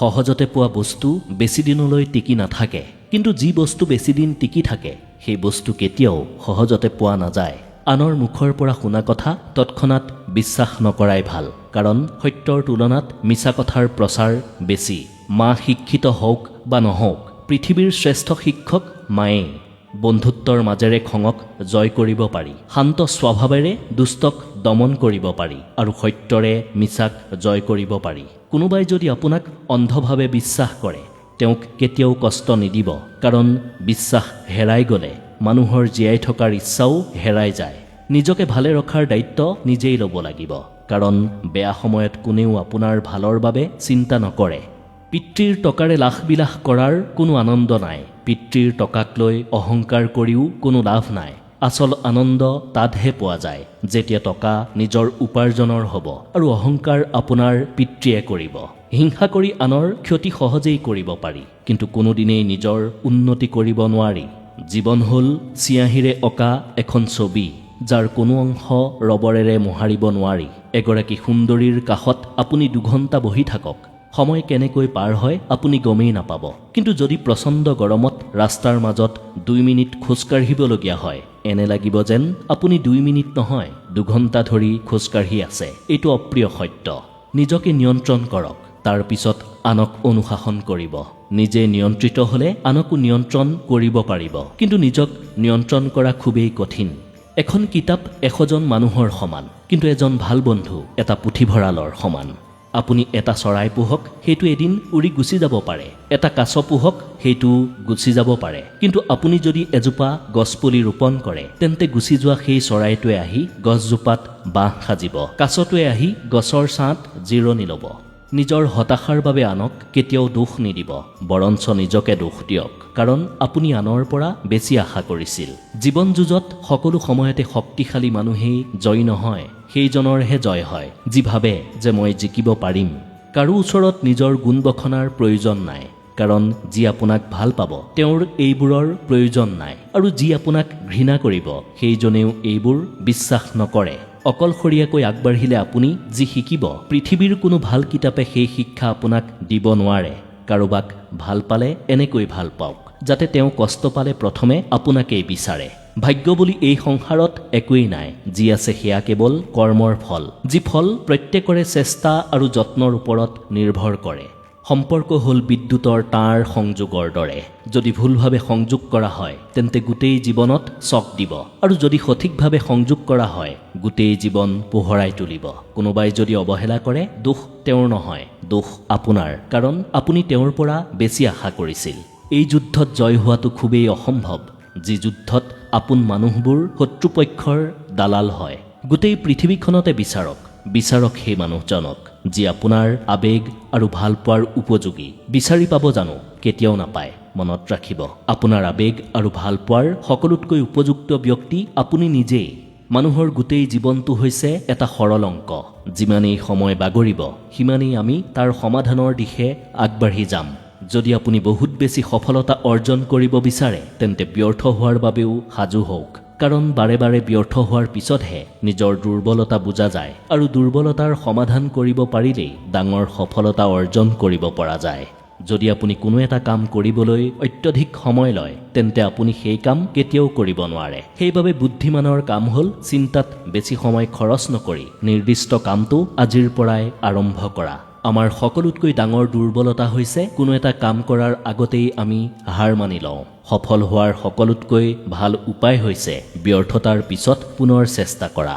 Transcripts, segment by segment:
সহজতে পোৱা বস্তু বেছি দিনলৈ টিকি নাথাকে, কিন্তু যি বস্তু বেছি দিন টিকি থাকে সেই বস্তু কেতিয়াও সহজতে পোৱা নাযায়। আনৰ মুখৰ পৰা শুনা কথা তৎক্ষণাৎ বিশ্বাস নকৰাই ভাল, কাৰণ সত্যৰ তুলনাত মিছা কথাৰ প্ৰচাৰ বেছি। মা শিক্ষিত হওক বা নহওক, পৃথিৱীৰ শ্ৰেষ্ঠ শিক্ষক মায়েই। বন্ধুত্বৰ মাজেৰে খঙক জয় কৰিব পাৰি, শান্ত স্বভাৱেৰে দুষ্টক দমন কৰিব পাৰি, আৰু সত্যৰে মিছাক জয় কৰিব পাৰি। কোনোবাই যদি আপোনাক অন্ধভাৱে বিশ্বাস কৰে, তেওঁক কেতিয়াও কষ্ট নিদিব, কাৰণ বিশ্বাস হেৰাই গ'লে মানুহৰ জীয়াই থকাৰ ইচ্ছাও হেৰাই যায়। নিজকে ভালে ৰখাৰ দায়িত্ব নিজেই ল'ব লাগিব, কাৰণ বেয়া সময়ত কোনেও আপোনাৰ ভালৰ বাবে চিন্তা নকৰে। পিতৃৰ টকাৰে লাখবিলাস কৰাৰ কোনো আনন্দ নাই, পিতৃৰ টকাক লৈ অহংকাৰ কৰিও কোনো লাভ নাই। আচল আনন্দ তাতহে পোৱা যায় যেতিয়া টকা নিজৰ উপাৰ্জনৰ হ'ব আৰু অহংকাৰ আপোনাৰ পিতৃয়ে কৰিব। হিংসা কৰি আনৰ ক্ষতি সহজেই কৰিব পাৰি, কিন্তু কোনোদিনেই নিজৰ উন্নতি কৰিব নোৱাৰি। জীৱন হ'ল চিয়াঁহীৰে অঁকা এখন ছবি, যাৰ কোনো অংশ ৰবৰেৰে মোহাৰিব নোৱাৰি। এগৰাকী সুন্দৰীৰ কাষত আপুনি দুঘণ্টা বহি থাকক, সময় কেনেকৈ পাৰ হয় আপুনি গমেই নাপাব। কিন্তু যদি প্ৰচণ্ড গৰমত ৰাস্তাৰ মাজত 2 মিনিট খোজকাঢ়িবলগীয়া হয়, এনে লাগিব যেন আপুনি 2 মিনিট নহয় 2 ঘণ্টা ধৰি খোজকাঢ়ি আছে। এইটো অপ্ৰিয় সত্য। নিজকে নিয়ন্ত্ৰণ কৰক, তাৰ পিছত আনক অনুশাসন কৰিব। নিজে নিয়ন্ত্ৰিত হ'লে আনকো নিয়ন্ত্ৰণ কৰিব পাৰিব, কিন্তু নিজক নিয়ন্ত্ৰণ কৰা খুবেই কঠিন। এখন কিতাপ 100জন মানুহৰ সমান, কিন্তু এজন ভাল বন্ধু এটা পুথিভঁৰালৰ সমান। আপুনি এটা চৰাই পোহক, সেইটো এদিন উৰি গুচি যাব পাৰে। এটা কাছ পোহক, সেইটো গুচি যাব পাৰে। কিন্তু আপুনি যদি এজোপা গছপুলি ৰোপণ কৰে, তেন্তে গুচি যোৱা সেই চৰাইটোৱে আহি গছজোপাত বাঁহ সাজিব, কাছটোৱে আহি গছৰ ছাঁত জিৰণি ল'ব। নিজৰ হতাশাৰ বাবে আনক কেতিয়াও দোষ নিদিব, বৰঞ্চ নিজকে দোষ দিয়ক, কাৰণ আপুনি আনৰ পৰা বেছি আশা কৰিছিল। জীৱন যুঁজত সকলো সময়তে শক্তিশালী মানুহেই জয়ী নহয়, সেইজনৰহে জয় হয় যি ভাবে যে মই জিকিব পাৰিম। কাৰো ওচৰত নিজৰ গুণ বখনাৰ প্ৰয়োজন নাই, কাৰণ যি আপোনাক ভাল পাব তেওঁৰ এইবোৰৰ প্ৰয়োজন নাই, আৰু যি আপোনাক ঘৃণা কৰিব সেইজনেও এইবোৰ বিশ্বাস নকৰে। অকলশৰীয়াকৈ আগবাঢ়িলে আপুনি যি শিকিব, পৃথিৱীৰ কোনো ভাল কিতাপে সেই শিক্ষা আপোনাক দিব নোৱাৰে। কাৰোবাক ভাল পালে এনেকৈ ভাল পাওক, যাতে তেওঁ কষ্ট পালে প্ৰথমে আপোনাকেই বিচাৰে। ভাগ্য বুলি এই সংসাৰত একোৱেই নাই, যি আছে সেয়া কেৱল কৰ্মৰ ফল, যি ফল প্ৰত্যেকৰে চেষ্টা আৰু যত্নৰ ওপৰত নিৰ্ভৰ কৰে। সম্পৰ্ক হ'ল বিদ্যুতৰ তাঁৰ সংযোগৰ দৰে, যদি ভুলভাৱে সংযোগ কৰা হয় তেন্তে গোটেই জীৱনত চক দিব, আৰু যদি সঠিকভাৱে সংযোগ কৰা হয় গোটেই জীৱন পোহৰাই তুলিব। কোনোবাই যদি অৱহেলা কৰে, দোষ তেওঁৰ নহয়, দোষ আপোনাৰ, কাৰণ আপুনি তেওঁৰ পৰা বেছি আশা কৰিছিল। এই যুদ্ধত জয় হোৱাটো খুবেই অসম্ভৱ, যি যুদ্ধত আপোন মানুহবোৰ শত্ৰুপক্ষৰ দালাল হয়। গোটেই পৃথিৱীখনতে বিচাৰক সেই মানুহজনক, যি আপোনাৰ আবেগ আৰু ভাল পোৱাৰ উপযোগী। বিচাৰি পাব জানো? কেতিয়াও নাপায়। মনত ৰাখিব, আপোনাৰ আবেগ আৰু ভাল পোৱাৰ সকলোতকৈ উপযুক্ত ব্যক্তি আপুনি নিজেই। মানুহৰ গোটেই জীৱনটো হৈছে এটা সৰল অংক, যিমানেই সময় বাগৰিব সিমানেই আমি তাৰ সমাধানৰ দিশে আগবাঢ়ি যাম। যদি আপুনি বহুত বেছি সফলতা অৰ্জন কৰিব বিচাৰে, তেন্তে ব্যৰ্থ হোৱাৰ বাবেও সাজু হওক, কাৰণ বাৰে বাৰে ব্যৰ্থ হোৱাৰ পিছতহে নিজৰ দুৰ্বলতা বুজা যায়, আৰু দুৰ্বলতাৰ সমাধান কৰিব পাৰিলেই ডাঙৰ সফলতা অৰ্জন কৰিব পৰা যায়। যদি আপুনি কোনো এটা কাম কৰিবলৈ অত্যধিক সময় লয়, তেন্তে আপুনি সেই কাম কেতিয়াও কৰিব নোৱাৰে। সেইবাবে বুদ্ধিমানৰ কাম হ'ল চিন্তাত বেছি সময় খৰচ নকৰি নিৰ্দিষ্ট কামটো আজিৰ পৰাই আৰম্ভ কৰা। আমাৰ সকলোতকৈ ডাঙৰ দুৰ্বলতা হৈছে কোনো এটা কাম কৰাৰ আগতেই আমি হাৰ মানি লওঁ। সফল হোৱাৰ সকলোতকৈ ভাল উপায় হৈছে ব্যৰ্থতাৰ পিছত পুনৰ চেষ্টা কৰা।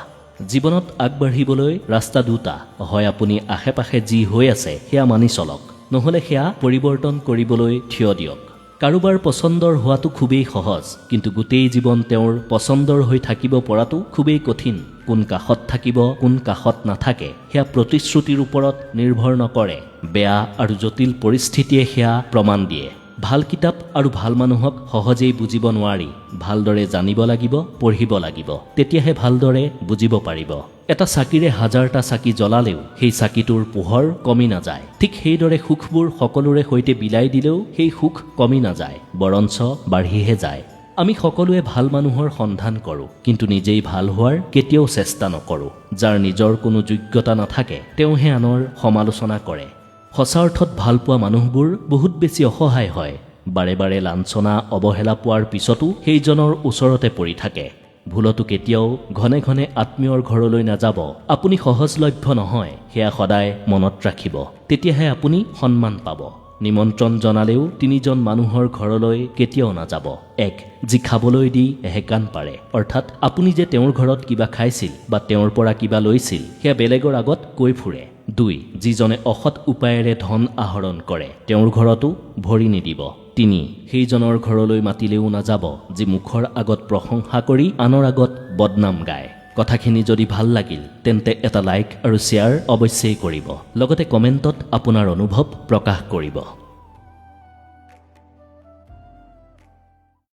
জীৱনত আগবাঢ়িবলৈ ৰাস্তা দুটা, হয় আপুনি আশে-পাশে যি হৈ আছে সেয়া মানি চলক, নহ'লে সেয়া পৰিৱৰ্তন কৰিবলৈ থিয় দিয়ক। কাৰোবাৰ পচন্দৰ হোৱাটো খুবেই সহজ, কিন্তু গোটেই জীৱন তেওঁৰ পচন্দৰ হৈ থাকিব পৰাটো খুবেই কঠিন। কোন কাষত থাকিব, কোন কাষত নাথাকে সেয়া প্ৰতিশ্ৰুতিৰ ওপৰত নিৰ্ভৰ নকৰে, বেয়া আৰু জটিল পৰিস্থিতিয়ে সেয়া প্ৰমাণ দিয়ে। ভাল কিতাপ আৰু ভাল মানুহক সহজেই বুজিব নোৱাৰি, ভালদৰে জানিব লাগিব, পঢ়িব লাগিব, তেতিয়াহে ভালদৰে বুজিব পাৰিব। এটা চাকিৰে হাজাৰটা চাকি জ্বলালেও সেই চাকিটোৰ পোহৰ কমি নাযায়। ঠিক সেইদৰে সুখবোৰ সকলোৰে সৈতে বিলাই দিলেও সেই সুখ কমি নাযায়, বৰঞ্চ বাঢ়িহে যায়। আমি সকলোৱে ভাল মানুহৰ সন্ধান কৰোঁ, কিন্তু নিজেই ভাল হোৱাৰ কেতিয়াও চেষ্টা নকৰোঁ। যাৰ নিজৰ কোনো যোগ্যতা নাথাকে তেওঁহে আনৰ সমালোচনা কৰে। সঁচা অৰ্থত ভাল পোৱা মানুহবোৰ বহুত বেছি অসহায় হয়। বাৰে বাৰে লাঞ্ছনা অৱহেলা পোৱাৰ পিছতো সেইজনৰ ওচৰতে পৰি থাকে। ভুলতো কেতিয়াও ঘনে ঘনে আত্মীয়ৰ ঘৰলৈ নাযাব। আপুনি সহজলভ্য নহয়, সেয়া সদায় মনত ৰাখিব। তেতিয়াহে আপুনি সন্মান পাব। নিমন্ত্ৰণ জনালেও 3জন মানুহৰ ঘৰলৈ কেতিয়াও নাযাব। 1. যি খাবলৈ দি হেকান পাৰে, অৰ্থাৎ আপুনি যে তেওঁৰ ঘৰত কিবা খাইছিল বা তেওঁৰ পৰা কিবা লৈছিল সেয়া বেলেগৰ আগত কৈ ফুৰে। 2. যিজনে অসৎ উপায়েৰে ধন আহৰণ কৰে, তেওঁৰ ঘৰতো ভৰি নিদিব। 3. সেইজনৰ ঘৰলৈ মাতিলেও নাযাব যি মুখৰ আগত প্ৰশংসা কৰি আনৰ আগত বদনাম গায়। কথাখিনি যদি ভাল লাগিল তেন্তে এটা লাইক আৰু শ্বেয়াৰ অৱশ্যেই কৰিব। লগতে কমেণ্টত আপোনাৰ অনুভৱ প্ৰকাশ কৰিব।